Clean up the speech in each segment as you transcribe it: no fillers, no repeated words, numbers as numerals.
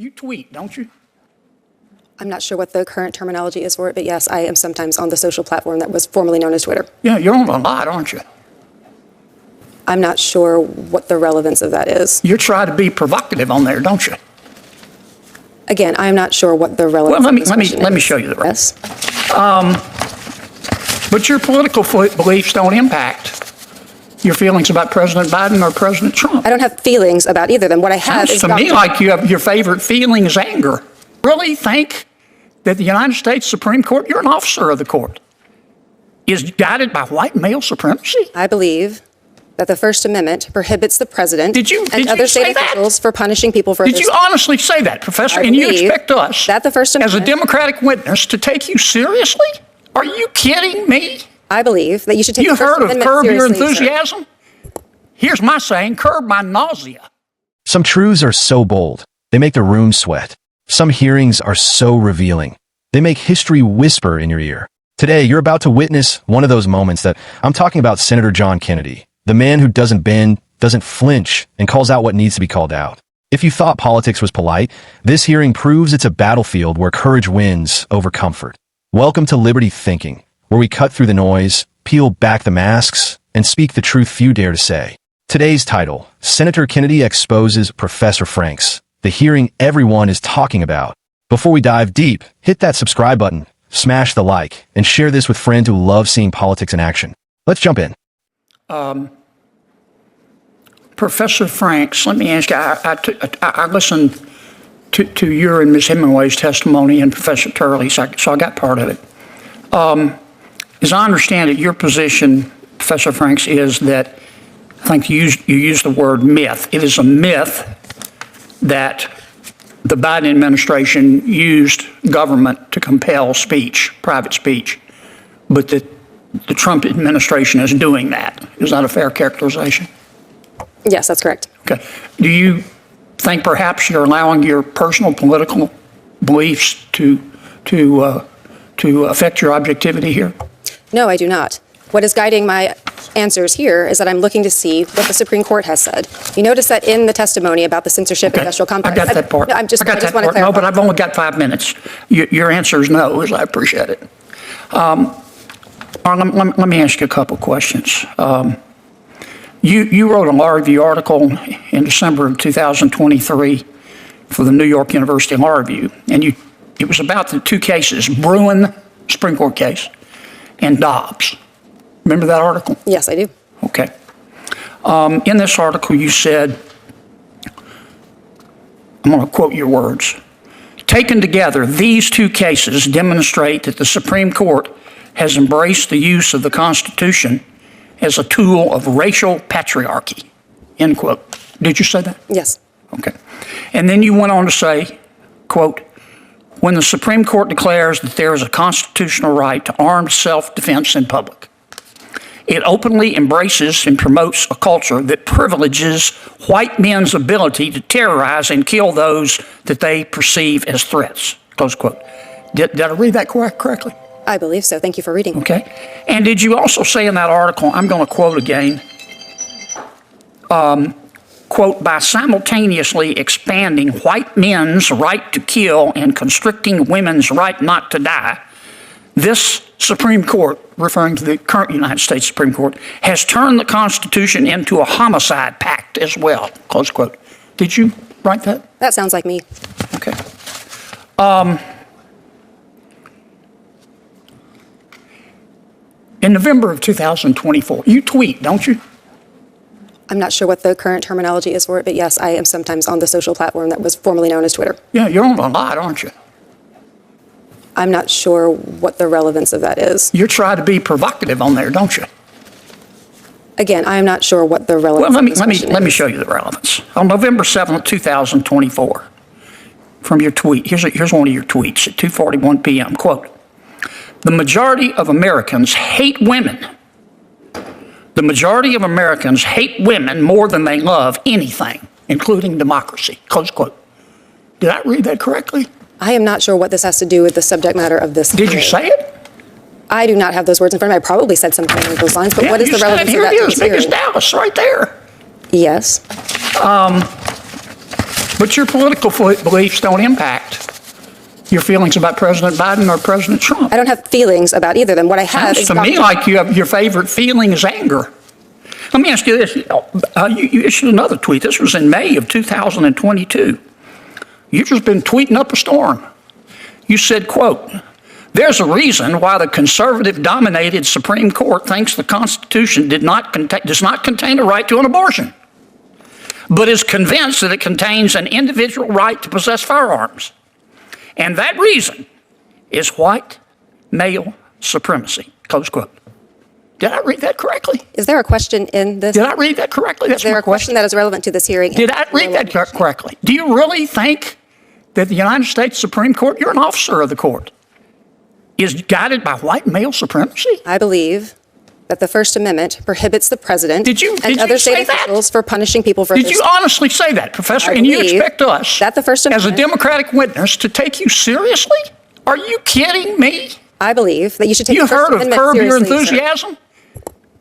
You tweet, don't you? I'm not sure what the current terminology is for it, but yes, I am sometimes on the social platform that was formerly known as Twitter. Yeah, you're on a lot, aren't you? I'm not sure what the relevance of that is. You try to be provocative on there, don't you? Again, I'm not sure what the relevance of this question is. Let me show you the Yes. But your political beliefs don't impact your feelings about President Biden or President Trump. I don't have feelings about either of them. What I have Sounds is to me like you have your favorite feeling is anger. Really think that the United States Supreme Court, you're an officer of the court, is guided by white male supremacy? I believe that the First Amendment prohibits the president and other state officials for punishing people for Did you honestly say that, Professor? And you expect us, that the First Amendment, as a Democratic witness, to take you seriously? Are you kidding me? I believe that you should take You the First heard of Amendment curb your seriously, enthusiasm? Here's my saying, curb my nausea. Some truths are so bold, they make the room sweat. Some hearings are so revealing, they make history whisper in your ear. Today, you're about to witness one of those moments that I'm talking about. Senator John Kennedy, the man who doesn't bend, doesn't flinch, and calls out what needs to be called out. If you thought politics was polite, this hearing proves it's a battlefield where courage wins over comfort. Welcome to Liberty Thinking, where we cut through the noise, peel back the masks, and speak the truth few dare to say. Today's title, Senator Kennedy exposes Professor Franks, the hearing everyone is talking about. Before we dive deep, hit that subscribe button, smash the like, and share this with friends who love seeing politics in action. Let's jump in. Professor Franks, let me ask you, I listened to your and Ms. Hemingway's testimony and Professor Turley's, so I got part of it. As I understand it, your position, Professor Franks, is that, I think you used the word myth. It is a myth that the Biden administration used government to compel speech, private speech, but that the Trump administration is doing that. Is that a fair characterization? Yes, that's correct. Okay. Do you think perhaps you're allowing your personal political beliefs to affect your objectivity here? No, I do not. What is guiding my answers here is that I'm looking to see what the Supreme Court has said. You notice that in the testimony about the censorship industrial complex. I got that part. I just want to clarify. No, but I've only got 5 minutes. Your answer is no, as I appreciate it. Let me ask you a couple questions. You wrote a law review article in December of 2023 for the New York University Law Review, and it was about the two cases, Bruin, Supreme Court case, and Dobbs. Remember that article? Yes, I do. Okay. In this article, you said, I'm going to quote your words, "Taken together, these two cases demonstrate that the Supreme Court has embraced the use of the Constitution as a tool of racial patriarchy," end quote. Did you say that? Yes. Okay. And then you went on to say, quote, "When the Supreme Court declares that there is a constitutional right to armed self-defense in public, it openly embraces and promotes a culture that privileges white men's ability to terrorize and kill those that they perceive as threats," close quote. Did I read that correctly? I believe so. Thank you for reading. Okay. And did you also say in that article, I'm going to quote again, quote, "by simultaneously expanding white men's right to kill and constricting women's right not to die, this Supreme Court," referring to the current United States Supreme Court, "has turned the Constitution into a homicide pact as well," close quote. Did you write that? That sounds like me. Okay. In November of 2024, you tweet, don't you? I'm not sure what the current terminology is for it, but yes, I am sometimes on the social platform that was formerly known as Twitter. Yeah, you're on a lot, aren't you? I'm not sure what the relevance of that is. You try to be provocative on there, don't you? Again, I'm not sure what the relevance of this question is. Let me show you the relevance. On November 7th, 2024, from your tweet, here's one of your tweets at 2:41 p.m., quote, "The majority of Americans hate women. The majority of Americans hate women more than they love anything, including democracy," close quote. Did I read that correctly? I am not sure what this has to do with the subject matter of this. Did you say it? I do not have those words in front of me. I probably said something along those lines, but what is the relevance of that? Here it is, big as Dallas, right there. Yes. But your political beliefs don't impact your feelings about President Biden or President Trump. I don't have feelings about either of them. What I have Sounds is to me like your favorite feeling is anger. Let me ask you this. You issued another tweet. This was in May of 2022. You've just been tweeting up a storm. You said, quote, "There's a reason why the conservative-dominated Supreme Court thinks the Constitution does not contain a right to an abortion, but is convinced that it contains an individual right to possess firearms. And that reason is white male supremacy," close quote. Did I read that correctly? Is there a question in this? Did I read that correctly? That's Is there my a question that is relevant to this hearing? Did I read that correctly? Do you really think that the United States Supreme Court, you're an officer of the court, is guided by white male supremacy? I believe that the First Amendment prohibits the president and other state officials for punishing people for Did you honestly say that, Professor? And you expect us, that the First as a Amendment, Democratic witness, to take you seriously? Are you kidding me? I believe that you should take You the First heard of Amendment curb your seriously, sir. enthusiasm?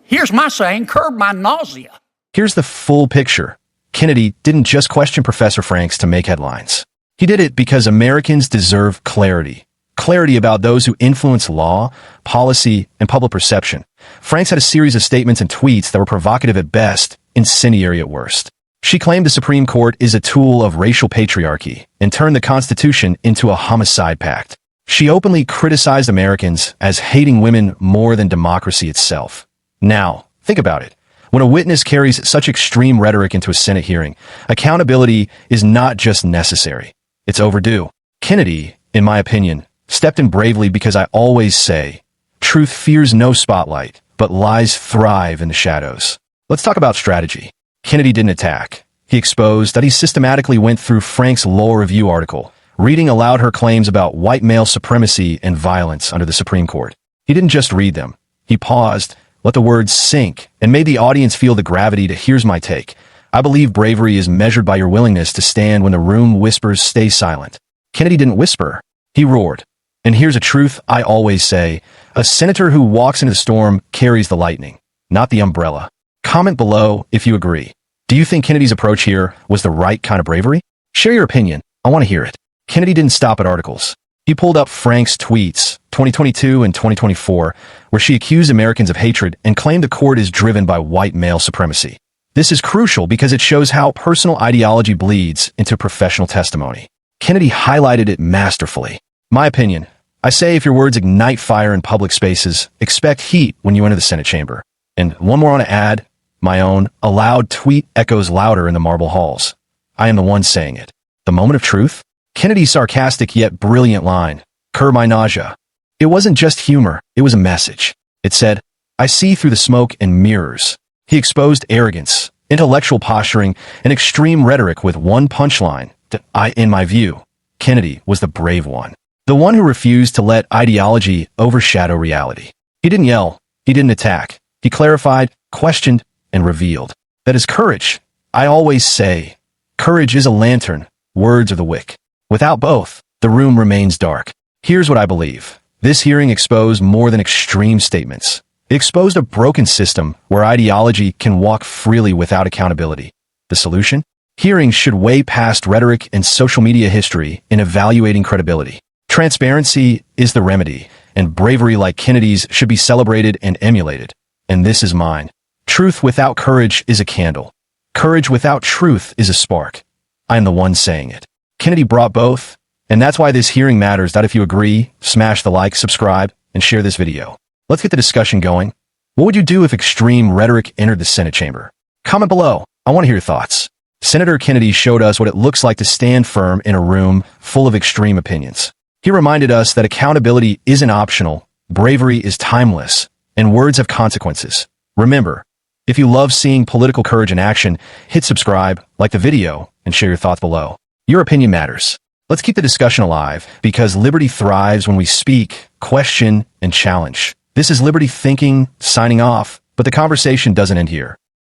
Here's my saying, curb my nausea. Here's the full picture. Kennedy didn't just question Professor Franks to make headlines. He did it because Americans deserve clarity. Clarity about those who influence law, policy, and public perception. Franks had a series of statements and tweets that were provocative at best, incendiary at worst. She claimed the Supreme Court is a tool of racial patriarchy and turned the Constitution into a homicide pact. She openly criticized Americans as hating women more than democracy itself. Now, think about it. When a witness carries such extreme rhetoric into a Senate hearing, accountability is not just necessary. It's overdue. Kennedy, in my opinion, stepped in bravely because I always say, truth fears no spotlight, but lies thrive in the shadows. Let's talk about strategy. Kennedy didn't attack. He exposed that he systematically went through Frank's Law Review article, reading aloud her claims about white male supremacy and violence under the Supreme Court. He didn't just read them. He paused, let the words sink, and made the audience feel the gravity to "here's my take. I believe bravery is measured by your willingness to stand when the room whispers stay silent." Kennedy didn't whisper. He roared. And here's a truth I always say. A senator who walks into the storm carries the lightning, not the umbrella. Comment below if you agree. Do you think Kennedy's approach here was the right kind of bravery? Share your opinion. I want to hear it. Kennedy didn't stop at articles. He pulled up Frank's tweets, 2022 and 2024, where she accused Americans of hatred and claimed the court is driven by white male supremacy. This is crucial because it shows how personal ideology bleeds into professional testimony. Kennedy highlighted it masterfully. My opinion, I say if your words ignite fire in public spaces, expect heat when you enter the Senate chamber. And one more I want to add, my own, a loud tweet echoes louder in the marble halls. I am the one saying it. The moment of truth? Kennedy's sarcastic yet brilliant line, "Curb my nausea." It wasn't just humor, it was a message. It said, I see through the smoke and mirrors. He exposed arrogance, intellectual posturing, and extreme rhetoric with one punchline that in my view, Kennedy was the brave one. The one who refused to let ideology overshadow reality. He didn't yell, he didn't attack. He clarified, questioned, and revealed. That is courage. I always say, courage is a lantern, words are the wick. Without both, the room remains dark. Here's what I believe. This hearing exposed more than extreme statements. It exposed a broken system where ideology can walk freely without accountability. The solution? Hearings should weigh past rhetoric and social media history in evaluating credibility. Transparency is the remedy, and bravery like Kennedy's should be celebrated and emulated. And this is mine. Truth without courage is a candle. Courage without truth is a spark. I am the one saying it. Kennedy brought both, and that's why this hearing matters. If you agree, smash the like, subscribe, and share this video. Let's get the discussion going. What would you do if extreme rhetoric entered the Senate chamber? Comment below. I want to hear your thoughts. Senator Kennedy showed us what it looks like to stand firm in a room full of extreme opinions. He reminded us that accountability isn't optional, bravery is timeless, and words have consequences. Remember, if you love seeing political courage in action, hit subscribe, like the video, and share your thoughts below. Your opinion matters. Let's keep the discussion alive, because liberty thrives when we speak, question, and challenge. This is Liberty Thinking, signing off, but the conversation doesn't end here.